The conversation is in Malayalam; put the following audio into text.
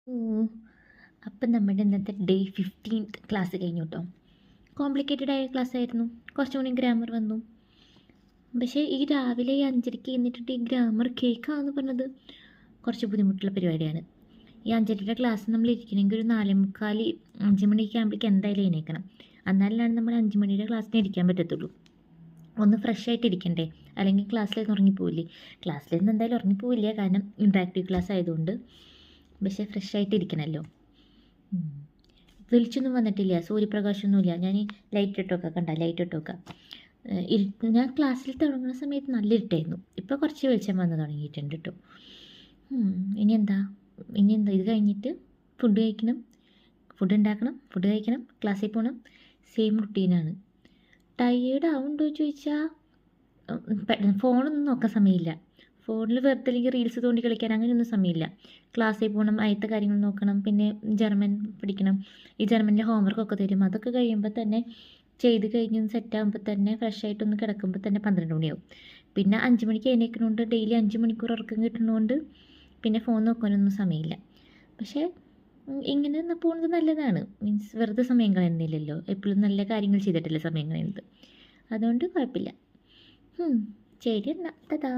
ഓ! അപ്പം നമ്മുടെ ഇന്നത്തെ ഡേ 15th ക്ലാസ് കഴിഞ്ഞു കേട്ടോ. കോംപ്ലിക്കേറ്റഡ് ആയ ക്ലാസ്സായിരുന്നു. കുറച്ചും കൂടി ഗ്രാമർ വന്നു. പക്ഷേ ഈ രാവിലെ ഈ 5:30ക്ക് എഴുന്നേറ്റിട്ട് ഈ ഗ്രാമർ കേൾക്കാന്ന് പറഞ്ഞത് കുറച്ച് ബുദ്ധിമുട്ടുള്ള പരിപാടിയാണ്. ഈ 5:30യുടെ ക്ലാസ് നമ്മൾ ഇരിക്കണമെങ്കിൽ ഒരു 4:45 5 മണിയൊക്കെ ആകുമ്പോഴേക്കും എന്തായാലും എഴുന്നേൽക്കണം. എന്നാലാണ് നമ്മൾ 5 മണിയുടെ ക്ലാസ്സിന് ഇരിക്കാൻ പറ്റത്തുള്ളൂ. ഒന്ന് ഫ്രഷ് ആയിട്ട് ഇരിക്കണ്ടേ, അല്ലെങ്കിൽ ക്ലാസ്സിൽ ഉറങ്ങിപ്പോവില്ലേ. ക്ലാസ്സിൽ നിന്ന് എന്തായാലും ഉറങ്ങിപ്പോവില്ല, കാരണം ഇൻട്രാക്റ്റീവ് ക്ലാസ് ആയതുകൊണ്ട്. പക്ഷേ ഫ്രഷ് ആയിട്ട് ഇരിക്കണമല്ലോ. വെളിച്ചൊന്നും വന്നിട്ടില്ല, സൂര്യപ്രകാശമൊന്നുമില്ല. ഞാൻ ഈ ലൈറ്റ് ഇട്ടൊക്കെ ലൈറ്റ് ഇട്ടൊക്കെ ഞാൻ ക്ലാസ്സിൽ തുടങ്ങുന്ന സമയത്ത് നല്ല ഇരുട്ടായിരുന്നു. ഇപ്പോൾ കുറച്ച് വെളിച്ചം വന്ന് തുടങ്ങിയിട്ടുണ്ട് കേട്ടോ. ഇനി എന്താ ഇത് കഴിഞ്ഞിട്ട് ഫുഡ് കഴിക്കണം, ഫുഡ് ഉണ്ടാക്കണം, ഫുഡ് കഴിക്കണം, ക്ലാസ്സിൽ പോകണം. സെയിം റുട്ടീനാണ്. ടയേർഡ് ആവുന്നുണ്ടോ ചോദിച്ചാൽ ഫോണൊന്നും നോക്കാൻ സമയമില്ല. ഫോണിൽ വെറുതെ അല്ലെങ്കിൽ റീൽസ് തോണ്ടി കളിക്കാൻ അങ്ങനെയൊന്നും സമയമില്ല. ക്ലാസ്സിൽ പോകണം, അതിലത്തെ കാര്യങ്ങൾ നോക്കണം, പിന്നെ ജർമ്മൻ പഠിക്കണം. ഈ ജർമ്മനിലെ ഹോംവർക്കൊക്കെ തരും. അതൊക്കെ കഴിയുമ്പോൾ തന്നെ ചെയ്ത് കഴിഞ്ഞ് സെറ്റാകുമ്പോൾ തന്നെ ഫ്രഷ് ആയിട്ടൊന്ന് കിടക്കുമ്പോൾ തന്നെ 12 മണിയാവും. പിന്നെ 5 മണിക്ക് എഴുന്നേൽക്കുന്നതുകൊണ്ട് ഡെയിലി 5 മണിക്കൂർ ഉറക്കം കിട്ടുന്നതുകൊണ്ട് പിന്നെ ഫോൺ നോക്കാനൊന്നും സമയമില്ല. പക്ഷേ ഇങ്ങനെ പോകുന്നത് നല്ലതാണ്. മീൻസ് വെറുതെ സമയം കളയുന്നില്ലല്ലോ. എപ്പോഴും നല്ല കാര്യങ്ങൾ ചെയ്തിട്ടല്ലേ സമയം കളയുന്നത്. അതുകൊണ്ട് കുഴപ്പമില്ല. ശരി എന്നാൽ ടാറ്റാ.